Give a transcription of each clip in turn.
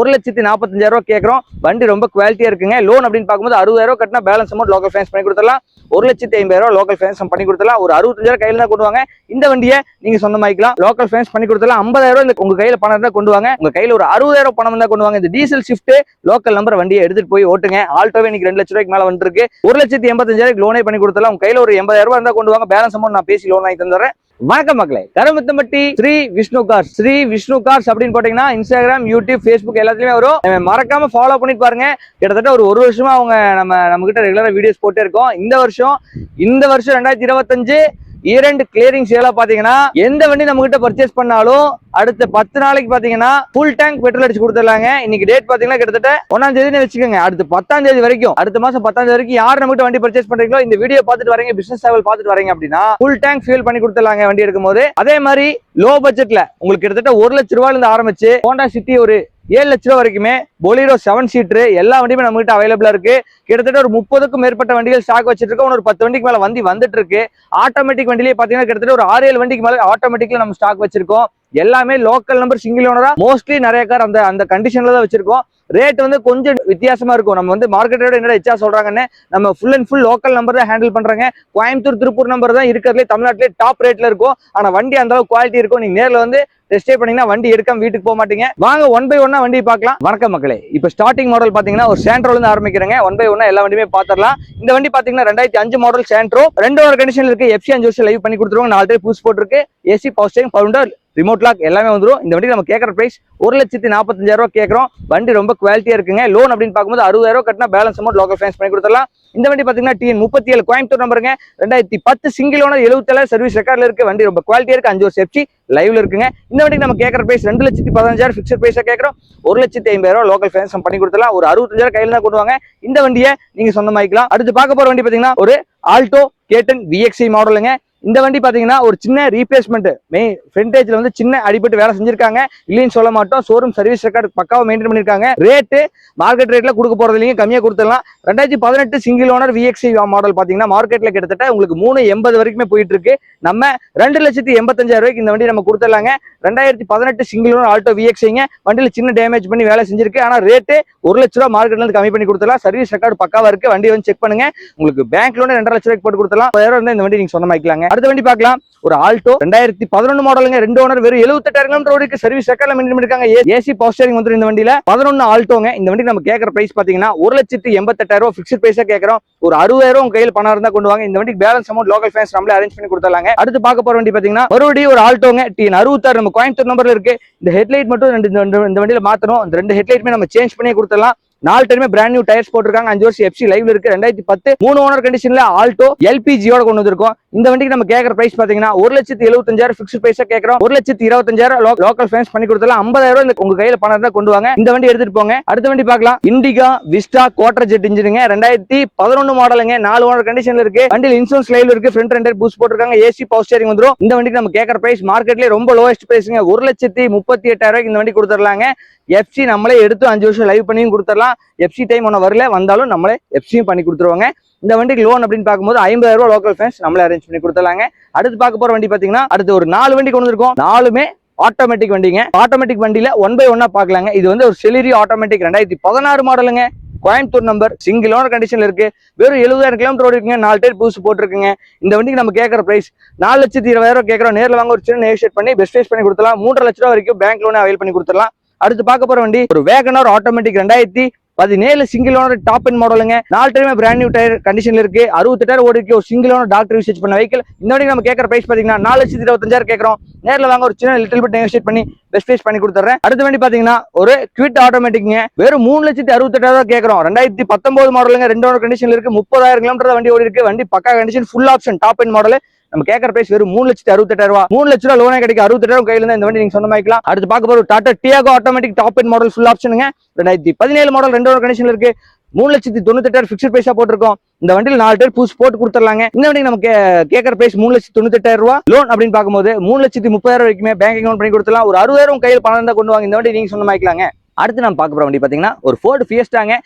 1,45,000 கேட்கறோம். வண்டி ரொம்ப குவாலிட்டியா இருக்குங்க. லோன் அப்படின்னு பார்க்கும்போது 60,000 கட்டினா பேலன்ஸ் அமௌண்ட் லோக்கல் ஃபைனான்ஸ் பண்ணி கொடுத்துடலாம். 1,50,000 லோக்கல் ஃபைனான்ஸ் பண்ணி கொடுத்துடலாம். ஒரு 65,000 கையில தான் கொண்டு வாங்க. இந்த வண்டியை நீங்க சொந்தமாக்கலாம். லோக்கல் ஃபைனான்ஸ் பண்ணி கொடுத்துடலாம். 50,000 உங்க கையில பணம் இருந்தா கொண்டு வாங்க. உங்க கையில ஒரு 60,000 பணம் இருந்தா கொண்டு வாங்க. இந்த டீசல் ஷிஃப்ட் லோக்கல் நம்பர் வண்டியை எடுத்துட்டு போய் ஓட்டுங்க. ஆல்டோவே இன்னைக்கு 2 லட்ச ரூபாய்க்கு மேல வந்துருக்கு. 1,85,000 லோனே பண்ணி கொடுத்துடலாம். உங்க கையில ஒரு 80,000 இருந்தா கொண்டு வாங்க. பேலன்ஸ் அமௌண்ட் நான் பேசி லோன் வாங்கி தந்துடுறேன். வணக்கம் மக்களே, கருமத்தம்பட்டி ஸ்ரீ விஷ்ணு கார்ஸ். ஸ்ரீ விஷ்ணு கார்ஸ் அப்படின்னு போட்டீங்கன்னா இன்ஸ்டாகிராம், யூடியூப், ஃபேஸ்புக் எல்லாத்துலயுமே வரும். மறக்காம ஃபாலோ பண்ணிட்டு பாருங்க. கிட்டத்தட்ட ஒரு வருஷமா அவங்க நம்ம கிட்ட ரெகுலரா வீடியோஸ் போட்டே இருக்கோம். இந்த வருஷம் 2025 இரண்டு கிளியரிங் சேலா பாத்தீங்கன்னா எந்த வண்டி நம்ம கிட்ட பர்ச்சேஸ் பண்ணாலும் அடுத்த 10 நாளைக்கு பாத்தீங்கன்னா ஃபுல் டேங்க் பெட்ரோல் அடிச்சு கொடுத்துடலாங்க. இன்னைக்கு டேட் பாத்தீங்கன்னா கிட்டத்தட்ட 1ஆம் தேதி வச்சுக்கோங்க. அடுத்த 10ஆம் தேதி வரைக்கும், அடுத்த மாசம் 10ஆம் தேதி வரைக்கும் யார் நம்ம கிட்ட வண்டி பர்ச்சேஸ் பண்றீங்களோ, இந்த வீடியோ பார்த்துட்டு வரீங்க, பிசினஸ் டிராவல் பார்த்துட்டு வரீங்க அப்படின்னா ஃபுல் டேங்க் ஃபியூல் பண்ணி கொடுத்துடலாங்க வண்டி எடுக்கும் போது. அதே மாதிரி லோ பட்ஜெட்ல உங்களுக்கு கிட்டத்தட்ட 1 லட்ச ரூபாயில இருந்து ஆரம்பிச்சு ஹோண்டா சிட்டி ஒரு 7 லட்ச ரூபாய் வரைக்குமே, பொலிரோ 7 சீட்டர் எல்லா வண்டியுமே நம்ம கிட்ட அவைலபிளா இருக்கு. கிட்டத்தட்ட ஒரு 30க்கும் மேற்பட்ட வண்டிகள் ஸ்டாக் வச்சிட்டு இருக்கோம். ஒரு 10 வண்டிக்கு மேல வந்துட்டு இருக்கு. ஆட்டோமேட்டிக் வண்டிலேயே பாத்தீங்கன்னா கிட்டத்தட்ட ஒரு 6-7 வண்டிக்கு மேல ஆட்டோமேட்டிக்ல நம்ம ஸ்டாக் வச்சிருக்கோம். எல்லாமே லோக்கல் நம்பர், சிங்கிள் ஓனரா, மோஸ்ட்லி நிறைய கார் அந்த கண்டிஷன்ல தான் வச்சிருக்கோம். ரேட் கொஞ்சம் வித்தியாசமா இருக்கும். நம்ம மார்க்கெட்டோட என்னடா எச்சா சொல்றாங்கன்னு நம்ம full and full local number தான் ஹேண்டில் பண்றாங்க. கோயம்புத்தூர், திருப்பூர் நம்பர் தான் இருக்கிறதுலே தமிழ்நாட்டிலே டாப் ரேட்ல இருக்கும். ஆனா வண்டி அந்த அளவுக்கு குவாலிட்டி இருக்கும். நீங்க நேர்ல டெஸ்ட் பண்ணீங்கன்னா வண்டி எடுக்காம வீட்டுக்கு போக மாட்டீங்க. வாங்க 1 by 1 வண்டி பார்க்கலாம். வணக்கம் மக்களே, இப்ப ஸ்டார்டிங் மாடல் பாத்தீங்கன்னா ஒரு சாண்ட்ரோல இருந்து ஆரம்பிக்கிறேங்க. 1 by 1 எல்லா வண்டியுமே பாத்திரலாம். இந்த வண்டி பாத்தீங்கன்னா 2005 மாடல் சாண்ட்ரோ. 2 ஒரு கண்டிஷன்ல இருக்கு. FC 5 வருஷம் லைவ் பண்ணி கொடுத்துருவாங்க. 4 டைம் பூஸ் போட்டுருக்கு. AC பவர் ஸ்டீரிங், பவுண்டர், ரிமோட் லாக் எல்லாமே வந்துடும். இந்த வண்டி நம்ம கேட்கற பிரைஸ் 1,45,000 கேட்கறோம். வண்டி ரொம்ப குவாலிட்டியா இருக்குங்க. லோன் அப்படின்னு பார்க்கும்போது 60,000 கட்டினா பேலன்ஸ் அமௌண்ட் லோக்கல் ஃபைனான்ஸ் பண்ணி கொடுத்துடலாம். இந்த வண்டி பாத்தீங்கன்னா TN 37 கோயம்புத்தூர் நம்பருங்க. 2010 சிங்கிள் ஓனர், 77 சர்வீஸ் ரெக்கார்ட்ல இருக்கு. வண்டி ரொம்ப குவாலிட்டியா இருக்கு. 5 வருஷம் FC லைவ்ல இருக்குங்க. இந்த வண்டி நம்ம கேட்கற பிரைஸ் 2,15,000 பிக்சர் பிரைஸா கேட்கறோம். 1,50,000 லோக்கல் ஃபைனான்ஸ் பண்ணி கொடுத்துடலாம். ஒரு 65,000 கையில தான் கொண்டு வாங்க. இந்த வண்டியை நீங்க சொந்தமாக்கலாம். அடுத்து பார்க்க போற வண்டி பாத்தீங்கன்னா ஒரு ஆல்டோ K10 VXI மாடலுங்க. இந்த வண்டி பாத்தீங்கன்னா ஒரு சின்ன ரீப்ளேஸ்மெண்ட், ஃப்ரண்டேஜ்ல சின்ன அடிபட்டு வேலை செஞ்சிருக்காங்க. இல்லைன்னு சொல்ல மாட்டோம். ஷோரூம் சர்வீஸ் ரெக்கார்டு பக்காவா மெயின்டைன் பண்ணிருக்காங்க. ரேட்டு மார்க்கெட் ரேட்ல கொடுக்க போறது இல்லைங்க, கம்மியா கொடுத்துடலாம். 2018 சிங்கிள் ஓனர் VXI மாடல் பாத்தீங்கன்னா மார்க்கெட்ல கிட்டத்தட்ட உங்களுக்கு 380 வரைக்குமே போயிட்டு இருக்கு. நம்ம 2,85,000 இந்த வண்டி நம்ம கொடுத்துடலாங்க. 2018 சிங்கிள் ஓனர் ஆல்டோ VXIங்க. வண்டியில சின்ன டேமேஜ் பண்ணி வேலை செஞ்சிருக்கு. ஆனா ரேட்டு 1 லட்ச ரூபாய் மார்க்கெட்ல இருந்து கம்மி பண்ணி கொடுத்துடலாம். சர்வீஸ் ரெக்கார்டு பக்காவா இருக்கு. வண்டி செக் பண்ணுங்க. உங்களுக்கு பேங்க் லோன் 2.5 லட்ச ரூபாய்க்கு போட்டு கொடுத்துடலாம். 10,000 இருந்தா இந்த வண்டி நீங்க சொந்தமாக்கலாங்க. அடுத்த வண்டி பார்க்கலாம். ஒரு ஆல்டோ 2011 மாடலுங்க. 2 ஓனர், வெறும் 78,000 கிலோமீட்டர் ஓடிருக்கு. சர்வீஸ் ரெக்கார்ட்ல மெயின்டைன் பண்ணிருக்காங்க. AC பவர் ஸ்டீரிங் வந்துரும் இந்த வண்டியில. 11 ஆல்டோங்க. இந்த வண்டி நம்ம கேட்கற பிரைஸ் பாத்தீங்கன்னா 1,88,000 பிக்ஸ்ட் பிரைஸா கேட்கறோம். ஒரு 60,000 உங்க கையில பணம் இருந்தா கொண்டு வாங்க. இந்த வண்டிக்கு பேலன்ஸ் அமௌண்ட் லோக்கல் ஃபைனான்ஸ் நம்மளே அரேஞ்ச் பண்ணி கொடுத்துடலாங்க. அடுத்து பார்க்க போற வண்டி பாத்தீங்கன்னா மறுபடியும் ஒரு ஆல்டோங்க. TN 66 நம்ம கோயம்புத்தூர் நம்பர்ல இருக்கு. இந்த ஹெட்லைட் மட்டும் இந்த வண்டியில மாத்தணும். இந்த 2 ஹெட்லைட்டுமே நம்ம சேஞ்ச் பண்ணி கொடுத்துடலாம். 4 டைமே பிராண்ட் நியூ டயர்ஸ் போட்டுருக்காங்க. 5 வருஷம் FC லைவ்ல இருக்கு. 2010 3 ஓனர் கண்டிஷன்ல ஆல்டோ LPGயோட கொண்டு வந்திருக்கோம். இந்த வண்டிக்கு நம்ம கேட்கற பிரைஸ் பாத்தீங்கன்னா 1,75,000 பிக்ஸ்ட் பிரைஸா கேட்கறோம். 1,25,000 லோக்கல் ஃபைனான்ஸ் பண்ணி கொடுத்துடலாம். 50,000 உங்க கையில பணம் இருந்தா கொண்டு வாங்க. இந்த வண்டி எடுத்துட்டு போங்க. அடுத்த வண்டி பார்க்கலாம். இண்டிகா விஸ்டா குவார்டர் ஜெட் இன்ஜினுங்க. 2011 மாடலுங்க. 4 ஓனர் கண்டிஷன்ல இருக்கு. வண்டியில இன்சூரன்ஸ் லைவ்ல இருக்கு. ஃப்ரண்ட் ரெண்டர் பூஸ்ட் போட்டுருக்காங்க. AC பவர் ஸ்டீரிங் வந்துரும். இந்த வண்டிக்கு நம்ம கேட்கற பிரைஸ் மார்க்கெட்லயே ரொம்ப லோவஸ்ட் பிரைஸ்ங்க. 1,38,000 இந்த வண்டி கொடுத்துடலாங்க. FC நம்மளே எடுத்து 5 வருஷம் லைவ் பண்ணியும் கொடுத்துடலாம். FC டைம் ஒன்னும் வரல, வந்தாலும் நம்மளே FCயும் பண்ணி கொடுத்துருவாங்க. இந்த வண்டிக்கு லோன் அப்படின்னு பார்க்கும்போது 50,000 லோக்கல் ஃபைனான்ஸ் நம்மளே அரேஞ்ச் பண்ணி கொடுத்துடலாங்க. அடுத்து பார்க்க போற வண்டி பாத்தீங்கன்னா அடுத்து ஒரு 4 வண்டி கொண்டு வந்திருக்கோம். 4மே ஆட்டோமேட்டிக் வண்டிங்க. ஆட்டோமேட்டிக் வண்டியில 1 by 1 பாக்கலாங்க. இது ஒரு செலிரி ஆட்டோமேட்டிக் 2016 மாடலுங்க. கோயம்புத்தூர் நம்பர், சிங்கிள் ஓனர் கண்டிஷன்ல இருக்கு. வெறும் 70,000 கிலோமீட்டர் ஓடி இருக்குங்க. 4 டயர் பூஸ் போட்டுருக்குங்க. இந்த வண்டிக்கு நம்ம கேட்கற பிரைஸ் 4,20,000 கேட்கறோம். நேரில் வாங்க ஒரு சின்ன நெகோஷியேட் பண்ணி பெஸ்ட் பிரைஸ் பண்ணி கொடுத்துடலாம். 3.5 லட்ச ரூபாய் வரைக்கும் பேங்க் லோன் அவைல் பண்ணி கொடுத்துடலாம். அடுத்து பார்க்க போற வண்டி ஒரு Wagon R automatic 2017 single owner top end மாடலுங்க. 4 டைமே பிராண்ட் நியூ டயர் கண்டிஷன்ல இருக்கு. 68,000 ஓடி இருக்கு. ஒரு சிங்கிள் ஓனர் டாக்டர் யூசேஜ் பண்ண வெஹிக்கிள். இந்த வண்டி நம்ம கேட்கற பிரைஸ் பாத்தீங்கன்னா 4,25,000 கேட்கறோம். நேரில் வாங்க ஒரு சின்ன லிட்டில் பிட் நெகோஷியேட் பண்ணி பெஸ்ட் பிரைஸ் பண்ணி கொடுத்துறேன். அடுத்த வண்டி பாத்தீங்கன்னா ஒரு குவிட் ஆட்டோமேட்டிக்ங்க. வெறும் 3,68,000 கேட்கறோம். 2019 மாடலுங்க. 2 ஓனர் கண்டிஷன்ல இருக்கு. 30,000 கிலோமீட்டர் வண்டி ஓடி இருக்கு. வண்டி பக்கா condition, full option top end model. நம்ம கேட்கற பிரைஸ் வெறும் 3,68,000. 3 லட்ச ரூபாய் லோனே கிடைக்கும். 68,000 கையில இருந்தா இந்த வண்டி நீங்க சொந்தமாக்கலாம். அடுத்து பார்க்க போற Tata Tiago automatic top end model full ஆப்ஷனுங்க. 2017 மாடல் 2 ஓனர் கண்டிஷன்ல இருக்கு. 3,98,000 பிக்ஸ்ட் பிரைஸா போட்டிருக்கோம். இந்த வண்டியில் 4 டயர் பூஸ் போட்டு கொடுத்துடலாங்க. இந்த வண்டிக்கு நம்ம கேட்கற பிரைஸ் 3,98,000. லோன் அப்படின்னு பார்க்கும்போது 3,30,000 வரைக்குமே பேங்கிங் லோன் பண்ணி கொடுத்துடலாம். ஒரு 60,000 கையில் பணம் இருந்தா கொண்டு வாங்க. இந்த வண்டி நீங்க சொந்தமாக்கலாங்க. அடுத்து நம்ம பார்க்க போற வண்டி பாத்தீங்கன்னா ஒரு Ford Fiestaங்க.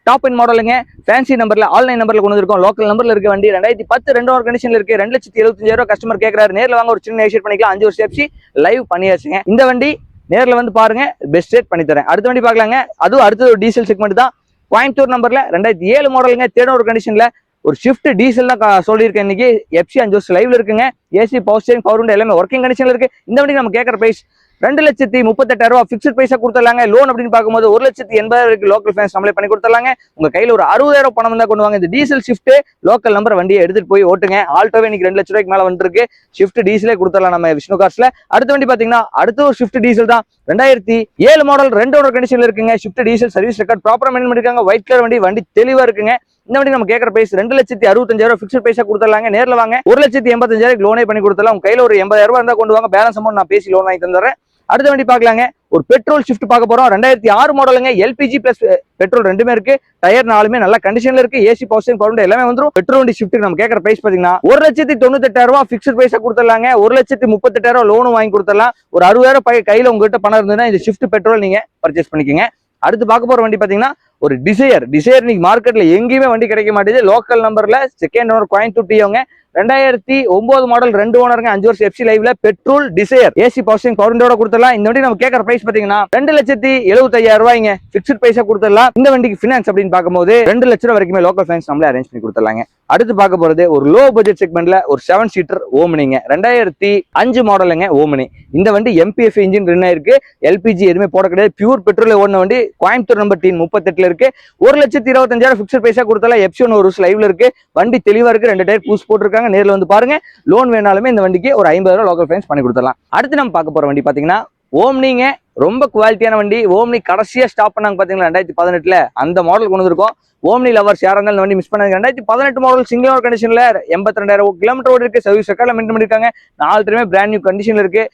டாப் எண்ட் மாடலுங்க. ஃபேன்சி நம்பர்ல, ஆன்லைன் நம்பர்ல கொண்டு வந்திருக்கோம். லோக்கல் நம்பர்ல இருக்க வண்டி 2010 2 ஓனர் கண்டிஷன்ல இருக்கு. 2,75,000 கஸ்டமர் கேட்கறாரு. நேரில் வாங்க ஒரு சின்ன நெகோஷியேட் பண்ணிக்கலாம். 5 வருஷம் FC லைவ் பண்ணியாச்சுங்க. இந்த வண்டி நேரில் வந்து பாருங்க, பெஸ்ட் ரேட் பண்ணி தரேன். அடுத்த வண்டி பார்க்கலாங்க. அதுவும் அடுத்தது ஒரு டீசல் செக்மெண்ட் தான். கோயம்புத்தூர் நம்பர்ல 2007 மாடலுங்க, தேர்ட் ஒரு கண்டிஷன்ல ஒரு ஷிஃப்ட் டீசல் தான் சொல்லியிருக்கேன். இன்னைக்கு FC 5 வருஷம் லைவ்ல இருக்குங்க. AC, power steering, power window எல்லாமே ஒர்க்கிங் கண்டிஷன்ல இருக்கு. இந்த வண்டிக்கு நம்ம கேட்கற பிரைஸ் 2,38,000 ஃபிக்ஸ்ட் பிரைஸா கொடுத்துடலாங்க. லோன் அப்படின்னு பார்க்கும்போது 1,80,000 லோக்கல் ஃபைனான்ஸ் நம்மளே பண்ணி கொடுத்துடலாங்க. உங்க கையில ஒரு 60,000 பணம் இருந்தா கொண்டு வாங்க. இந்த டீசல் ஷிஃப்ட் லோக்கல் நம்பர் வண்டியை எடுத்துட்டு போய் ஓட்டுங்க. ஆல்டோவே இன்னைக்கு 2 லட்ச ரூபாய்க்கு மேல வந்துருக்கு. ஷிஃப்ட் டீசலே கொடுத்துடலாம் நம்ம விஷ்ணு கார்ஸ்ல. அடுத்த வண்டி பாத்தீங்கன்னா அடுத்த ஒரு ஷிஃப்ட் டீசல் தான். 2007 மாடல் 2 ஓட கண்டிஷன்ல இருக்குங்க. ஷிஃப்ட் டீசல் சர்வீஸ் ரெக்கார்ட் ப்ராப்பரா மெயின்டைன் பண்ணிருக்காங்க. ஒயிட் கலர் வண்டி தெளிவா இருக்குங்க. இந்த வண்டி நம்ம கேட்கற பிரைஸ் 2,65,000 ஃபிக்ஸ்ட் பிரைஸா கொடுத்துடலாங்க. நேரில் வாங்க, 1,85,000 லோனே பண்ணி கொடுத்துடலாம். உங்க கையில ஒரு 80,000 இருந்தா கொண்டு வாங்க. பேலன்ஸ் அமௌண்ட் நான் பேசி லோன் வாங்கி தந்துடுறேன். அடுத்த வண்டி பார்க்கலாங்க. ஒரு பெட்ரோல் ஷிஃப்ட் பார்க்க போறோம். 2006 மாடலுங்க. LPG பிளஸ் பெட்ரோல் ரெண்டுமே இருக்கு. டயர் நாலுமே நல்ல கண்டிஷன்ல இருக்கு. AC, power steering, power window எல்லாமே வந்துரும். பெட்ரோல் வண்டி ஷிஃப்ட் நம்ம கேட்கற பிரைஸ் பாத்தீங்கன்னா 1,98,000 ஃபிக்ஸ்ட் பிரைஸா கொடுத்துடலாங்க. 1,38,000 லோனும் வாங்கி கொடுத்துடலாம். ஒரு 60,000 கையில உங்ககிட்ட பணம் இருந்ததுன்னா இந்த ஷிஃப்ட் பெட்ரோல் நீங்க பர்ச்சேஸ் பண்ணிக்கோங்க. அடுத்து பார்க்க போற வண்டி பாத்தீங்கன்னா ஒரு டிசையர் இன்னைக்கு மார்க்கெட்ல எங்கேயுமே வண்டி கிடைக்க மாட்டேது. லோக்கல் நம்பர்ல செகண்ட் ஓனர் கோயம்புத்தூர் டியோங்க. 2009 மாடல் 2 ஓனருங்க. 5 வருஷம் FC லைவ்ல petrol Dzire AC, power steering, power விண்டோட கொடுத்துடலாம். இந்த வண்டி நம்ம கேட்கற பிரைஸ் பாத்தீங்கன்னா 2,75,000 ரூபாய்ங்க ஃபிக்ஸ்ட் பிரைஸா கொடுத்துடலாம். இந்த வண்டிக்கு ஃபினான்ஸ் அப்படின்னு பார்க்கும்போது 2 லட்சம் ரூபாய் வரைக்குமே லோக்கல் ஃபைனான்ஸ் நம்மளே அரேஞ்ச் பண்ணி கொடுத்துடலாங்க. அடுத்து பார்க்க போறது ஒரு லோ பட்ஜெட் செக்மெண்ட்ல ஒரு 7 சீட்டர் ஓமினிங்க. 2005 மாடலுங்க ஓமினி. இந்த வண்டி MPF இன்ஜின் ரன் ஆயிருக்கு. LPG எதுவுமே போட கிடையாது. பியூர் பெட்ரோல் ஓடின வண்டி. கோயம்புத்தூர் நம்பர் டீன் 38 இருக்கு. 1,25,000 ஃபிக்ஸ்ட் பிரைஸா கொடுத்தலாம். FC 1 ஒரு லைவ்ல இருக்கு. வண்டி தெளிவா இருக்கு. 2 டயர் பூஸ் போட்டிருக்காங்க. நேர்ல வந்து பாருங்க. லோன் வேணாலுமே இந்த வண்டிக்கு ஒரு 50,000 லோக்கல் ஃபைனான்ஸ் பண்ணி கொடுத்துடலாம். அடுத்து நம்ம பார்க்க போற வண்டி பாத்தீங்கன்னா ஓம்னிங்க. ரொம்ப குவாலிட்டியான வண்டி. ஓம்னி கடைசியா ஸ்டாப் பண்ணாங்க பாத்தீங்களா 2018ல, அந்த மாடல் கொண்டு வந்திருக்கோம். ஓம்னி லவர்ஸ் யாரா இருந்தாலும் வண்டி மிஸ் பண்ணாங்க. 2018 மாடல் சிங்கிள் ஓனர் கண்டிஷன்ல 82,000 கிலோமீட்டர் ஓடி இருக்கு. சர்வீஸ் ரெக்கார்ட்ல மெயின்டைன் பண்ணிருக்காங்க. 4 தடவை பிராண்ட் நியூ கண்டிஷன்ல இருக்கு.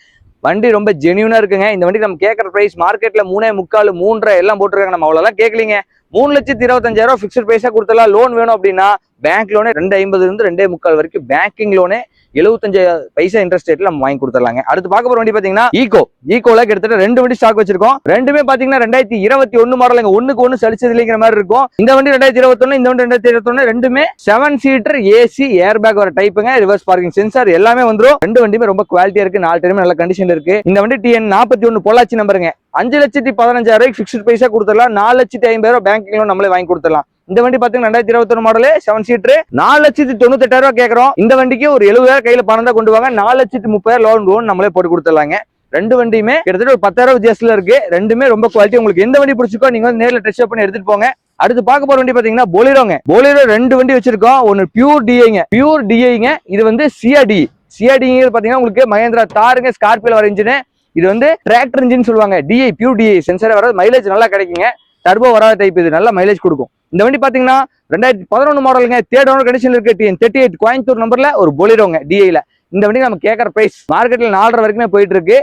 வண்டி ரொம்ப ஜெனியூனா இருக்குங்க. இந்த வண்டி நம்ம கேட்கற பிரைஸ் மார்க்கெட்ல 3.25 3.5 எல்லாம் போட்டுருக்காங்க. நம்ம அவ்வளவுதான் கேட்கலீங்க. 3,25,000 ஃபிக்ஸ்ட் பிரைஸா கொடுத்துடலாம். லோன் வேணும் அப்படின்னா பேங்க் லோனே 2.50 இருந்து 2.25 வரைக்கும் பேங்கிங் லோனே 75 பைசா இன்ட்ரெஸ்ட் ரேட்ல நம்ம வாங்கி கொடுத்துடலாங்க. அடுத்து பார்க்க போற வண்டி பாத்தீங்கன்னா ஈகோல கிட்டத்தட்ட 2 வண்டி ஸ்டாக் வச்சிருக்கோம். ரெண்டுமே பாத்தீங்கன்னா 2021 மாடலுங்க. ஒண்ணுக்கு ஒண்ணு சலிச்சது இல்லைங்கிற மாதிரி இருக்கும். இந்த வண்டி 2021, இந்த வண்டி 2021. ரெண்டுமே 7 சீட்டர் ஏசி, ஏர் பேக் வர டைப்புங்க. ரிவர்ஸ் பார்க்கிங் சென்சார் எல்லாமே வந்துரும். 2 வண்டியுமே ரொம்ப குவாலிட்டியா இருக்கு. 4 டைமே நல்ல கண்டிஷன்ல இருக்கு. இந்த வண்டி TN 41 பொள்ளாச்சி நம்பருங்க. 5,15,000 ஃபிக்ஸ்ட் பிரைஸா கொடுத்துடலாம். 4,50,000 பேங்கிங் லோன் நம்மளே வாங்கி கொடுத்துடலாம். இந்த வண்டி பாத்தீங்கன்னா 2021 மாடல் 7 சீட்டர் 4,98,000 கேட்கறோம். இந்த வண்டிக்கு ஒரு 70,000 கையில பணம் தான் கொண்டு வாங்க. 4,30,000 லோன் நம்மளே போட்டு கொடுத்துடலாங்க. 2 வண்டியுமே கிட்டத்தட்ட ஒரு 10,000 வித்தியாசத்துல இருக்கு. ரெண்டுமே ரொம்ப குவாலிட்டி. உங்களுக்கு எந்த வண்டி பிடிச்சிக்கோ நீங்க வந்து நேரில் டெஸ்ட் பண்ணி எடுத்துட்டு போங்க. அடுத்து பார்க்க போற வண்டி பாத்தீங்கன்னா போலிரோங்க. போலிரோ 2 வண்டி வச்சிருக்கோம். ஒன்னு பியூர் டிஐங்க. இது வந்து சிஆர்டி பாத்தீங்கன்னா உங்களுக்கு மஹேந்திரா தாருங்க, ஸ்கார்பியோல வர இன்ஜின். இது வந்து டிராக்டர் இன்ஜின் சொல்லுவாங்க. பியூர் டிஐ சென்சாரே வராது. மைலேஜ் நல்லா கிடைக்குங்க. டர்போ வராத டைப். இது நல்ல மைலேஜ் கொடுக்கும். இந்த வண்டி பாத்தீங்கன்னா 2011 மாடலுங்க. தேர்ட் ஓனர் கண்டிஷன்ல இருக்கு. TN 38 கோயம்புத்தூர் நம்பர்ல ஒரு போலிரோங்க டிஐல. இந்த வண்டி நம்ம கேட்கற பிரைஸ் மார்க்கெட்ல 4.5 வரைக்குமே போயிட்டு இருக்கு.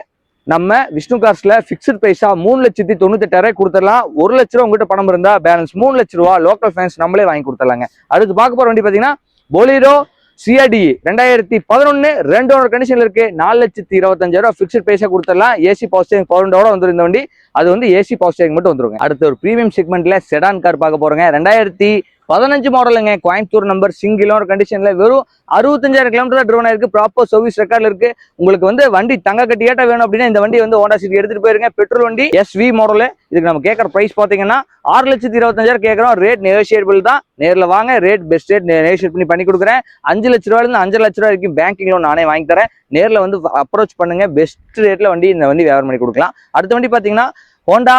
நம்ம விஷ்ணு கார்ஸ்ல பிக்ஸ்ட் பிரைஸா 3,98,000 கொடுத்துடலாம். 1 லட்ச ரூபா உங்ககிட்ட பணம் இருந்தா பேலன்ஸ் 3 லட்ச ரூபா லோக்கல் ஃபைனான்ஸ் நம்மளே வாங்கி கொடுத்துடலாங்க. அடுத்து பார்க்க போற வண்டி பாத்தீங்கன்னா போலிரோ சிஆர்டி 2011 2 ஓனர் கண்டிஷன்ல இருக்கு. 4,25,000 பிக்ஸ்ட் பிரைஸா கொடுத்துடலாம். ஏசி, பவர் ஸ்டீரிங், பவர் விண்டோட வந்துரும் இந்த வண்டி. அது வந்து ஏசி, பவர் ஸ்டீரிங் மட்டும் வந்துருங்க. அடுத்து ஒரு பிரீமியம் செக்மெண்ட்ல செடான் கார் பார்க்க போறோங்க. 2015 மாடலுங்க. கோயம்புத்தூர் நம்பர் சிங்கிள் ஓனர் கண்டிஷன்ல வெறும் 65,000 கிலோமீட்டர் டிரைவ் ஆயிருக்கு. ப்ராப்பர் சர்வீஸ் ரெக்கார்ட்ல இருக்கு. உங்களுக்கு வந்து வண்டி தங்க கட்டியாட்ட வேணும் அப்படின்னா இந்த வண்டி வந்து ஹோண்டா சிட்டி எடுத்துட்டு போயிருங்க. பெட்ரோல் வண்டி SV மாடல். இதுக்கு நம்ம கேட்கற பிரைஸ் பாத்தீங்கன்னா 6,25,000 கேட்கறோம். ரேட் நெகோசியபிள் தான். நேரில் வாங்க. ரேட் பெஸ்ட் ரேட் நெகோசியேட் பண்ணி கொடுக்குறேன். 5 லட்ச ரூபாயில இருந்து 5 லட்ச ரூபாய் வரைக்கும் பேங்கிங் லோன் நானே வாங்கி தரேன். நேரில் வந்து அப்ரோச் பண்ணுங்க. பெஸ்ட் ரேட்ல இந்த வண்டி வியாபாரம் பண்ணி கொடுக்கலாம். அடுத்த வண்டி பாத்தீங்கன்னா ஹோண்டா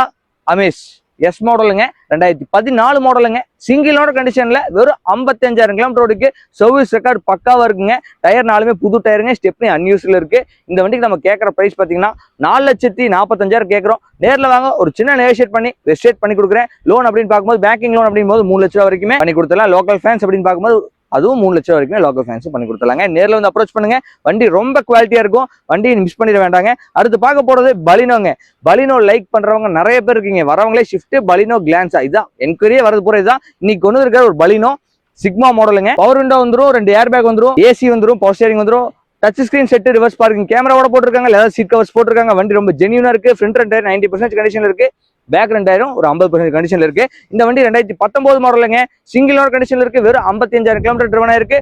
அமேஸ் எஸ் மாடலுங்க. 2014 மாடலுங்க. சிங்கிள் ஓனர் கண்டிஷன்ல வெறும் 55,000 கிலோமீட்டர் ஓடிக்கு. சர்வீஸ் ரெக்கார்டு பக்காவா இருக்குங்க. டயர் நாலுமே புது டயருங்க. ஸ்டெப்னி அன்யூஸ்ல இருக்கு. இந்த வண்டிக்கு நம்ம கேட்கற பிரைஸ் பாத்தீங்கன்னா 4,45,000 கேட்கறோம். நேரில் வாங்க. ஒரு சின்ன நெகோசியேட் பண்ணி பெஸ்ட் ரேட் பண்ணி கொடுக்குறேன். லோன் அப்படின்னு பார்க்கும்போது பேங்கிங் லோன் அப்படின் போது 3 லட்ச ரூபா வரைக்குமே பண்ணி கொடுத்துடலாம். லோக்கல் ஃபைனான்ஸ் அப்படின்னு பார்க்கும்போது அதுவும் 3 லட்சம் வரைக்கும் லோக்கல் ஃபைனான்ஸ் பண்ணி கொடுத்துலாங்க. நேரில் வந்து அப்ரோச் பண்ணுங்க. வண்டி ரொம்ப குவாலிட்டியா இருக்கும். வண்டியை மிஸ் பண்ணிட வேண்டாங்க. அடுத்து பார்க்க போறது பலினோங்க. பலினோ லைக் பண்றவங்க நிறைய பேர் இருக்கீங்க. வரவங்களே ஷிஃப்ட் பலினோ கிளான்ஸா இதுதான் என்கொயரியே வரது போற இதுதான். இன்னைக்கு கொண்டு இருக்கிற ஒரு பலினோ சிக்மா மாடலுங்க. பவர் விண்டோ வந்துரும். 2 ஏர் பேக் வந்துரும். ஏசி வந்துரும். பவர் ஸ்டீரிங் வந்துரும். Touch screen set, reverse parking கேமராவோட போட்டிருக்காங்க. லெதர் சீட் கவர்ஸ் போட்டிருக்காங்க. வண்டி ரொம்ப ஜெனியூனா இருக்கு. ஃப்ரண்ட் ரெண்டு 90% கண்டிஷன்ல இருக்கு. பேக் 2,000 ஒரு 50% கண்டிஷன்ல இருக்கு. இந்த வண்டி 2019 மாடலுங்க. சிங்கிள் ஓனர் கண்டிஷன்ல இருக்கு. வெறும் 55,000 கிலோமீட்டர் டிரைவ் ஆயிருக்கு.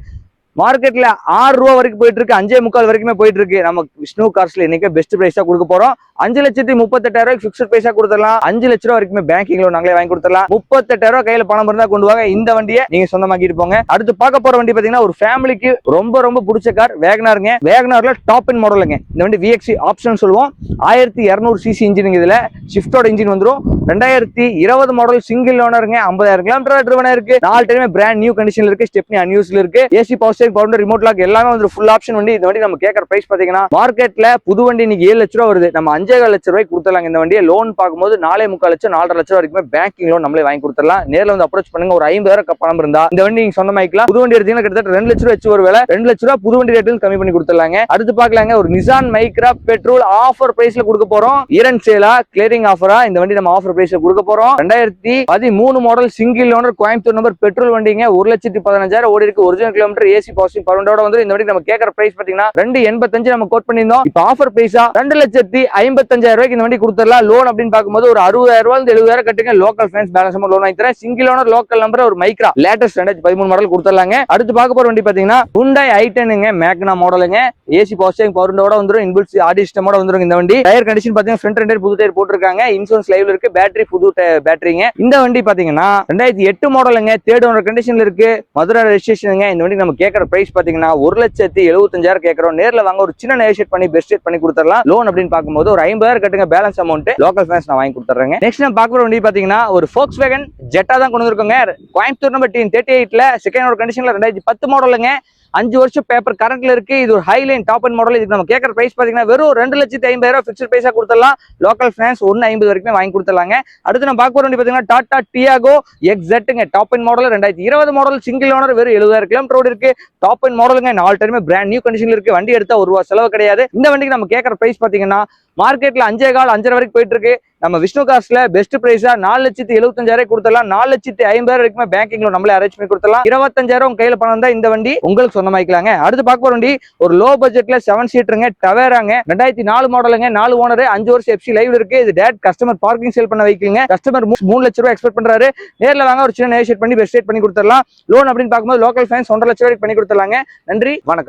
மார்க்கெட்ல 6 ரூபா வரைக்கும் போயிட்டு இருக்கு, 5.25 வரைக்குமே போயிட்டு இருக்கு. நம்ம விஷ்ணு கார்ஸ்ல இன்னைக்கு பெஸ்ட் பிரைஸா கொடுக்க போறோம். 5,38,000 பிக்ஸ்ட் பிரைஸா கொடுத்துடலாம். 5 லட்ச ரூபா வரைக்குமே பேங்கிங் லோன் நாங்களே வாங்கி கொடுத்துடலாம். 38,000 கையில பணம் இருந்தா கொண்டு வாங்க, இந்த வண்டியை நீங்க சொந்தமாக்கிட்டு போங்க. அடுத்து பார்க்க போற வண்டி பாத்தீங்கன்னா ஒரு ஃபேமிலிக்கு ரொம்ப ரொம்ப பிடிச்ச கார் வேகனாருங்க. வேகனார்ல டாப் இன் மாடலுங்க. இந்த வண்டி VXC ஆப்ஷன் சொல்லுவோம். 1200 cc இன்ஜின், இதுல ஷிஃப்டோட இன்ஜின் வந்துரும். 2020 மாடல் சிங்கிள் ஓனருங்க. 50,000 கிலோமீட்டர் டிரைவன் இருக்கு. 4 டைமே பிராண்ட் நியூ கண்டிஷன்ல இருக்கு. ஸ்டெப்னி அன்யூஸ்ல இருக்கு. AC power steering, power remote lock எல்லாமே வந்து ஃபுல் ஆப்ஷன் வண்டி. இந்த வண்டி நம்ம கேட்கற பிரைஸ் பாத்தீங்கன்னா மார்க்கெட்ல புது வண்டி இன்னைக்கு 7 லட்ச ரூபா வருது. நம்ம 5,4 லட்ச ரூபாய்க்கு கொடுத்துடலாம். இந்த வண்டியை லோன் பார்க்கும்போது 4.25 லட்சம் 4.5 லட்சம் வரைக்குமே பேங்கிங் லோன் நம்மளே வாங்கி கொடுத்துடலாம். நேரில் வந்து அப்ரோச் பண்ணுங்க. ஒரு 50,000 பணம் இருந்தா இந்த வண்டி நீங்க சொந்தமாக்கலாம். புது வண்டி எடுத்தீங்கன்னா கிட்டத்தட்ட 2 லட்ச ரூபா வச்சு ஒரு வேலை 2 லட்ச ரூபா புது வண்டி ரேட்டு கம்மி பண்ணி கொடுத்துடலாங்க. அடுத்து பார்க்கலாங்க ஒரு நிசான் மைக்ரா பெட்ரோல் ஆஃபர் பிரைஸ்ல கொடுக்க போறோம். இயர் சேலா கிளியரிங் ஆஃபரா இந்த வண்டி நம்ம ஆஃபர் பிரைஸ்ல கொடுக்க போறோம். 2013 model single owner Coimbatore number petrol வண்டிங்க. 1,15,000 ஓடி இருக்கு. ஒரிஜினல் கிலோமீட்டர் AC பவர் பவுண்டோட வந்து இந்த வண்டி நம்ம கேட்கற பிரைஸ் பாத்தீங்கன்னா 2.85 நம்ம கோட் பண்ணியிருந்தோம். இப்போ ஆஃபர் பிரைஸா 2,55,000 ரூபாய்க்கு இந்த வண்டி கொடுத்துடலாம். லோன் அப்படின்னு பார்க்கும்போது ஒரு 60,000 ரூபாய் 70,000 கட்டுங்க. லோக்கல் ஃபைனான்ஸ் பேலன்ஸ் லோன் வாங்கி தரேன். சிங்கிள் ஓனர் லோக்கல் நம்பர் ஒரு மைக்ரா லேட்டஸ்ட் 2013 மாடல் கொடுத்துடலாங்க. அடுத்து பார்க்க போற வண்டி பாத்தீங்கன்னா Hyundai i10ங்க. மேக்னா மாடலுங்க. AC பவர் ஸ்டீரிங் பவரோட வந்துரும். இன்பில்ட் ஆடி சிஸ்டமோட வந்துரும். இந்த வண்டி டயர் கண்டிஷன் பாத்தீங்கன்னா ஃப்ரண்ட் ரெண்டு புது டயர் போட்டுருக்காங்க. இன்சூரன்ஸ் லைவ்ல இருக்கு. பேட்டரி புது பேட்டரிங்க. இந்த வண்டி பாத்தீங்கன்னா 2008 மாடலுங்க. தேர்ட் ஓனர் கண்டிஷன்ல இருக்கு. மதுரை ரெஜிஸ்ட்ரேஷனுங்க. இந்த வண்டி நம்ம கேட்கற பிரைஸ் பாத்தீங்கன்னா 1,75,000 கேட்கறோம். நேர்ல வாங்க ஒரு சின்ன நெகோஷியேட் பண்ணி பெஸ்ட் ரேட் பண்ணி கொடுத்துடலாம். லோன் அப்படின்னு பார்க்கும்போது ஒரு 50,000 கட்டுங்க. பேலன்ஸ் அமௌண்ட் லோக்கல் ஃபைனான்ஸ் நான் வாங்கி கொடுத்துறேங்க. நெக்ஸ்ட் நம்ம பார்க்குற வண்டி பாத்தீங்கன்னா ஒரு Volkswagen Jetta தான் கொண்டு வந்திருக்கோங்க. கோயம்புத்தூர் நம்பர் T38ல செகண்ட் ஓனர் கண்டிஷன்ல 2010 மாடலுங்க. 5 வருஷம் பேப்பர் கரண்ட்ல இருக்கு. இது ஒரு ஹைலைன் டாப் அண்ட் மாடல். இதுக்கு நம்ம கேட்கற பிரைஸ் பாத்தீங்கன்னா வெறும் 2,50,000 பிக்ஸ்ட் பிரைஸா கொடுத்துடலாம். லோக்கல் ஃபைனான்ஸ் 1,50 வரைக்கும் வாங்கி கொடுத்துடலாங்க. அடுத்து நம்ம பார்க்க வண்டி பாத்தீங்கன்னா டாடா டியாகோ XZங்க. Top end model 2020 model single owner. வெறும் 70,000 கிலோமீட்டர் ஓடி இருக்கு. டாப் அண்ட் மாடலுங்க. 4 டைமே பிராண்ட் நியூ கண்டிஷன்ல இருக்கு. வண்டி எடுத்தா ஒரு ரூபா செலவு கிடையாது. இந்த வண்டிக்கு நம்ம கேட்கற பிரைஸ் பாத்தீங்கன்னா மார்க்கெட்ல 5.25 5 வரைக்கும் போயிட்டு இருக்கு. நம்ம விஷ்ணு கார்ஸ்ல பெஸ்ட் பிரைஸா 4,75,000 கொடுத்துடலாம். 4,50,000 வரைக்கும் பேங்கிங் லோன் நம்மளே அரேஞ்ச் பண்ணி கொடுத்துடலாம். 25,000 கையில பணம் தான் இந்த வண்டி உங்களுக்கு சொந்தமாக்கலாங்க. அடுத்து பார்க்க போற வண்டி ஒரு லோ பட்ஜெட்ல 7 சீட்டருங்க. டவேராங்க. 2004 மாடலுங்க. 4 ஓனர். 5 வருஷம் FC லைவ்ல இருக்கு. இது டேட் கஸ்டமர் பார்க்கிங் சேல் பண்ண வைக்கீங்க. கஸ்டமர் 3 லட்ச ரூபாய் எக்ஸ்பெக்ட் பண்றாரு. நேர்ல வாங்க ஒரு சின்ன நெகோஷியேட் பண்ணி பெஸ்ட் ரேட் பண்ணி கொடுத்துடலாம். லோன் அப்படின்னு பார்க்கும்போது லோக்கல் ஃபைனான்ஸ் 1.5 லட்சம் வரைக்கும் பண்ணி கொடுத்துடலாங்க. நன்றி, வணக்கம்.